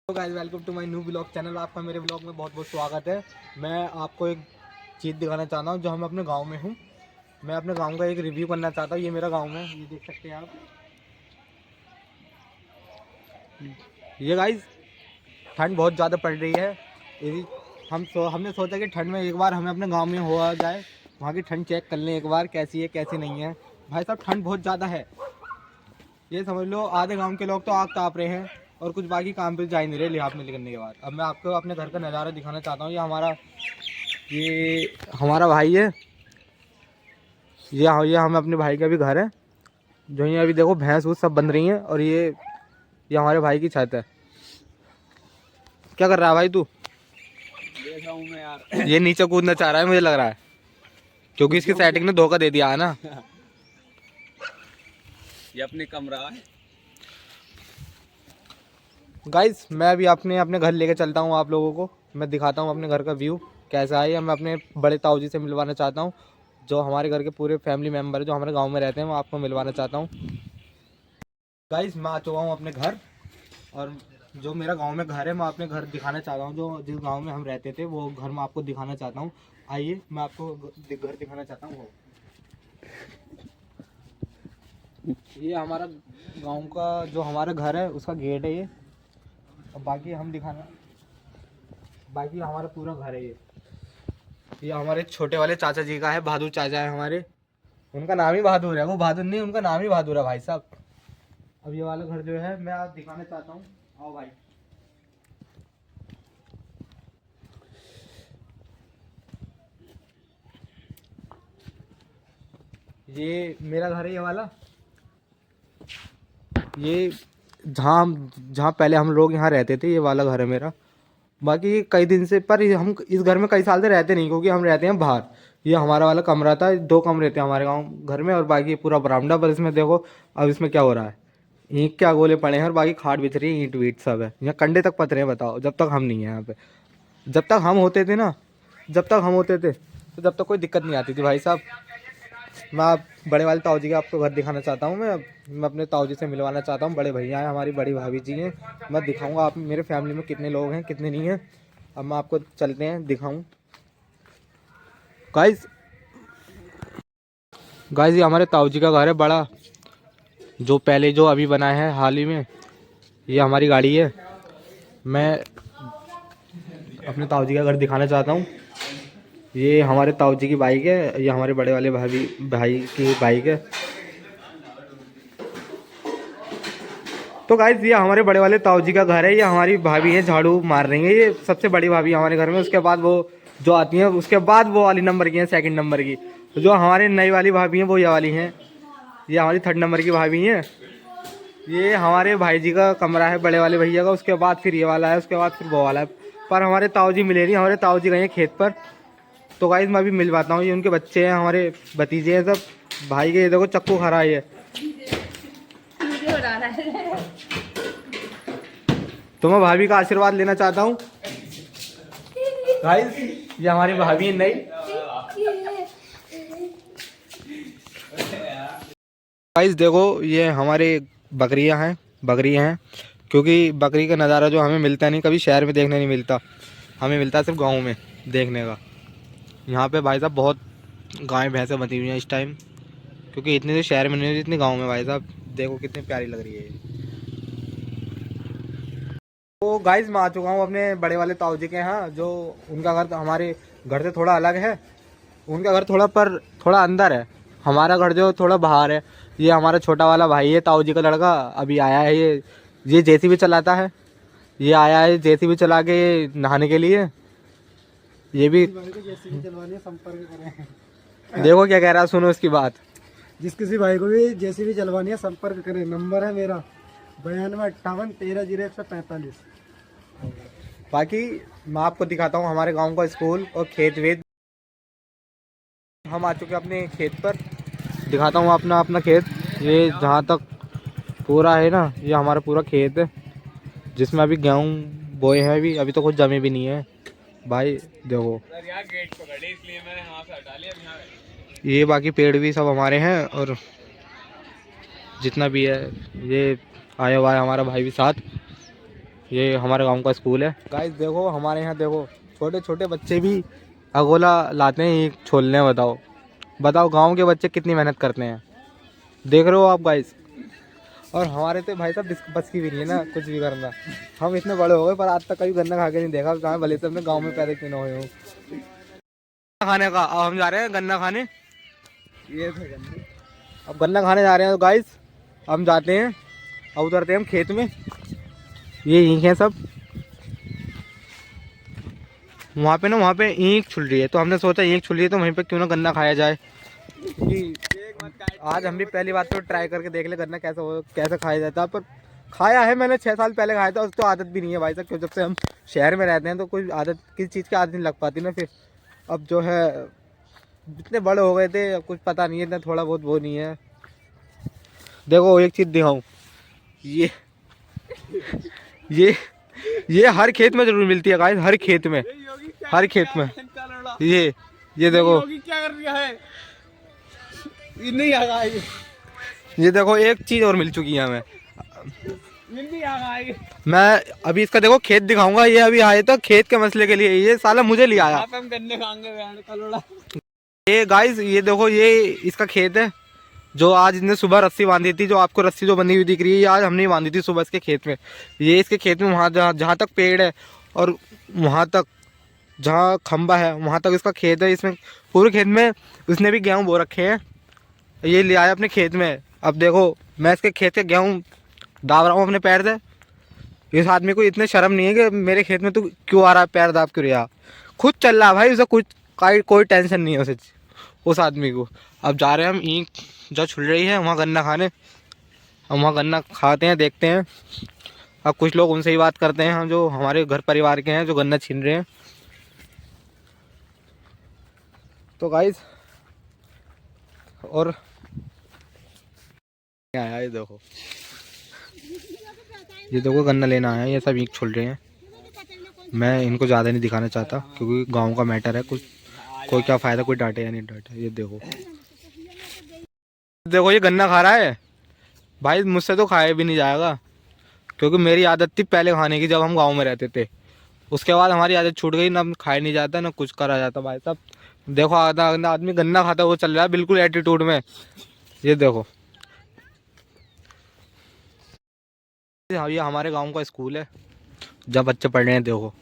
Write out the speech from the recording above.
Guys welcome to my new blog channel. आपका मेरे blog में बहुत बहुत स्वागत है। मैं आपको एक चीज़ दिखाना चाहता हूँ जो हम अपने गांव में हूँ। मैं अपने गांव का एक रिव्यू करना चाहता हूँ। ये मेरा गांव है, ये देख सकते हैं आप। ये गाइस ठंड बहुत ज़्यादा पड़ रही है। यदि हमने सोचा कि ठंड में एक बार हमें अपने गाँव में हो जाए, वहाँ की ठंड चेक कर लें एक बार कैसी है कैसी नहीं है। भाई साहब ठंड बहुत ज़्यादा है, ये समझ लो आधे गांव के लोग तो आग ताप रहे हैं और कुछ बाकी काम पे जा ही नहीं रहे लिहाज में करने के बाद। अब मैं आपको अपने घर का नज़ारा दिखाना चाहता हूँ। ये हमारा भाई है, ये हम अपने भाई का भी घर है। जो ये अभी देखो भैंस वूस सब बन रही हैं और ये हमारे भाई की छत है। क्या कर रहा है भाई तू? देख रहा हूँ मैं यार। ये नीचे कूदना चाह रहा है मुझे लग रहा है, क्योंकि इसकी सेटिंग ने धोखा दे दिया है ना। ये अपने कमरा है गाइस मैं अभी अपने घर लेके चलता हूँ आप लोगों को। मैं दिखाता हूँ अपने घर का व्यू कैसा है। मैं अपने बड़े ताऊ जी से मिलवाना चाहता हूँ, जो हमारे घर के पूरे फैमिली मेम्बर है जो हमारे गांव में रहते हैं, मैं आपको मिलवाना चाहता हूँ। गाइस मैं आ चुका हूँ अपने घर, और जो मेरा गांव में घर है मैं अपने घर दिखाना चाहता हूँ। जो जिस गांव में हम रहते थे वो घर मैं आपको दिखाना चाहता हूँ। आइए मैं आपको घर दिखाना चाहता हूँ। ये हमारा गांव का जो हमारा घर है उसका गेट है ये, और बाकी हमारा पूरा घर है। ये हमारे छोटे वाले चाचा जी का है, बहादुर चाचा है हमारे। उनका नाम ही बहादुर है, वो बहादुर नहीं उनका नाम ही बहादुर है भाई साहब। अब ये वाला घर जो है मैं आप दिखाना चाहता हूँ। आओ भाई। ये मेरा घर है ये वाला। ये जहाँ जहाँ पहले हम लोग यहाँ रहते थे ये वाला घर है मेरा। बाकी कई दिन से पर हम इस घर में कई साल से रहते नहीं, क्योंकि हम रहते हैं बाहर। ये हमारा वाला कमरा था, 2 कमरे थे हमारे गांव घर में, और बाकी पूरा बरामदा। पर इसमें देखो अब इसमें क्या हो रहा है, ईंट के गोले पड़े हैं और बाकी खाट बिछ रही है, ईंट वीट सब है यहाँ, कंडे तक पत रहे हैं। बताओ जब तक हम नहीं है यहाँ पे, जब तक हम होते थे ना, जब तक हम होते थे तो जब तक कोई दिक्कत नहीं आती थी भाई साहब। मैं आप बड़े वाले ताऊ जी का आपको घर दिखाना चाहता हूँ। मैं अपने ताऊ जी से मिलवाना चाहता हूँ। बड़े भैया हैं, हमारी बड़ी भाभी जी हैं। मैं दिखाऊंगा आप मेरे फैमिली में कितने लोग हैं कितने नहीं हैं। अब मैं आपको चलते हैं दिखाऊं। गाइस गाइस ये हमारे ताऊ जी का घर है बड़ा, जो पहले जो अभी बना है हाल ही में। ये हमारी गाड़ी है। मैं अपने ताऊ जी का घर दिखाना चाहता हूँ। ये हमारे ताऊ जी की बाइक है, ये हमारे बड़े वाले भाई की बाइक है। तो गाइस ये हमारे बड़े वाले ताऊ जी का घर है। ये हमारी भाभी है, झाड़ू मार रही है। ये सबसे बड़ी भाभी हमारे घर में। उसके बाद वो जो आती हैं, उसके बाद वो वाली नंबर की हैं, 2nd नंबर की। तो जो हमारे नई वाली भाभी हैं वो ये वाली हैं। ये हमारी 3rd नंबर की भाभी हैं। ये हमारे भाई जी का कमरा है, बड़े वाले भैया का। उसके बाद फिर ये वाला है, उसके बाद फिर वो वाला है। पर हमारे ताऊ जी मिले नहीं, हमारे ताऊ जी गए हैं खेत पर। तो गाइस मैं अभी मिलवाता हूँ। ये उनके बच्चे हैं, हमारे भतीजे हैं सब भाई के। ये देखो चक्कू खा रहा है ये। तो मैं भाभी का आशीर्वाद लेना चाहता हूँ। गाइस ये हमारी भाभी है नई। गाइस देखो ये हमारे बकरी हैं, क्योंकि बकरी का नज़ारा जो हमें मिलता नहीं, कभी शहर में देखने नहीं मिलता, हमें मिलता है सिर्फ गाँव में देखने का। यहाँ पे भाई साहब बहुत गाय भैंसें बंधी हुई हैं इस टाइम, क्योंकि इतने तो शहर में नहीं होती जितनी गाँव में। भाई साहब देखो कितनी प्यारी लग रही है ये। तो गाइस मैं आ चुका हूँ अपने बड़े वाले ताऊ जी के यहाँ। जो उनका घर हमारे घर से थोड़ा अलग है। उनका घर थोड़ा अंदर है, हमारा घर जो थोड़ा बाहर है। ये हमारा छोटा वाला भाई है, ताऊ जी का लड़का, अभी आया है। ये जेसीबी चलाता है। ये आया है जेसीबी चला के नहाने के लिए। ये भी जेसीबी चलवानी संपर्क करें। देखो क्या कह रहा है, सुनो इसकी बात। जिस किसी भाई को भी जेसीबी चलवानी है संपर्क करें। नंबर है मेरा 9258130145। बाकी मैं आपको दिखाता हूँ हमारे गांव का स्कूल और खेत वेत। हम आ चुके हैं अपने खेत पर, दिखाता हूँ अपना खेत। ये जहाँ तक पूरा है ना, ये हमारा पूरा खेत है, जिसमें अभी गेहूँ बोए हैं। अभी तो कुछ जमे भी नहीं है भाई। देखो ये बाकी पेड़ भी सब हमारे हैं, और जितना भी है ये आया हुआ है हमारा भाई भी साथ। ये हमारे गांव का स्कूल है गाइस। देखो हमारे यहाँ देखो छोटे छोटे बच्चे भी अगोला लाते हैं ईंट छोलने। बताओ बताओ गांव के बच्चे कितनी मेहनत करते हैं, देख रहे हो आप गाइस। और हमारे तो भाई साहब बस की भी नहीं है ना कुछ भी करना। हम इतने बड़े हो गए पर आज तक कभी गन्ना खा के नहीं देखा, चाहे भले से अपने गाँव में पैदा क्यों ना हुए हो। खाने का अब हम जा रहे हैं गन्ना खाने। ये थे गन्ने। अब गन्ना खाने जा रहे हैं तो गाइस हम जाते हैं, अब उतरते हैं हम खेत में। ये ईंख है सब, वहाँ पे ना वहाँ पे ईंख छुल रही है तो हमने सोचा ईंख छुल रही है तो वहीं पे क्यों ना गन्ना खाया जाए। कि आज हम भी पहली बार तो ट्राई करके देख ले गन्ना कैसे खाया जाता है। पर खाया है मैंने 6 साल पहले खाया था, उसको आदत भी नहीं है भाई साहब, क्यों जब से हम शहर में रहते हैं तो कोई आदत किसी चीज़ की आदत नहीं लग पाती ना। फिर अब जो है इतने बड़े हो गए थे कुछ पता नहीं है, इतना थोड़ा बहुत वो नहीं है। देखो एक चीज़ दिखाऊं, ये हर खेत में जरूर मिलती है गाइस, हर खेत में, हर खेत में। ये देखो क्या कर रहा है, ये नहीं आ रहा है। ये देखो एक चीज़ और मिल चुकी है हमें। नहीं आ रहा है। मैं अभी इसका देखो खेत दिखाऊंगा। ये अभी आए तो खेत के मसले के लिए, ये साला मुझे ले आया। हम गन्ने खाएंगे कलोड़ा। ये गाइस ये देखो ये इसका खेत है जो आज इसने सुबह रस्सी बांधी थी। जो आपको रस्सी जो बंधी हुई दिख रही है ये आज हमने बांधी थी सुबह इसके खेत में। ये इसके खेत में वहाँ जहाँ तक पेड़ है और वहाँ तक जहाँ खंबा है वहाँ तक इसका खेत है। इसमें पूरे खेत में उसने भी गेहूँ बो रखे हैं, ये ले आया अपने खेत में। अब देखो मैं इसके खेत के गेहूँ दाब रहा हूँ अपने पैर से। इस आदमी को इतने शर्म नहीं है कि मेरे खेत में तू क्यों आ रहा है, पैर दाब क्यों रहा, खुद चल रहा भाई, उसे कुछ कोई टेंशन नहीं है उसे, उस आदमी को। अब जा रहे हैं हम ईंख जो छुल रही है वहाँ गन्ना खाने। हम वहाँ गन्ना खाते हैं, देखते हैं। अब कुछ लोग उनसे ही बात करते हैं हम जो हमारे घर परिवार के हैं जो गन्ना छीन रहे हैं। तो गाइस और आया ये देखो गन्ना लेना आया, ये सब ईंख छुल रहे हैं। मैं इनको ज़्यादा नहीं दिखाना चाहता क्योंकि गांव का मैटर है, कुछ कोई क्या फ़ायदा, कोई डांटे या नहीं डांटे। ये देखो देखो ये गन्ना खा रहा है भाई, मुझसे तो खाया भी नहीं जाएगा क्योंकि मेरी आदत थी पहले खाने की जब हम गांव में रहते थे। उसके बाद हमारी आदत छूट गई, ना खाया नहीं जाता ना कुछ करा जाता भाई साहब। देखो आधा आदमी गन्ना खाता वो चल रहा है बिल्कुल एटीट्यूड में। ये देखो हाँ ये हमारे गांव का स्कूल है जहाँ बच्चे पढ़ रहे हैं। देखो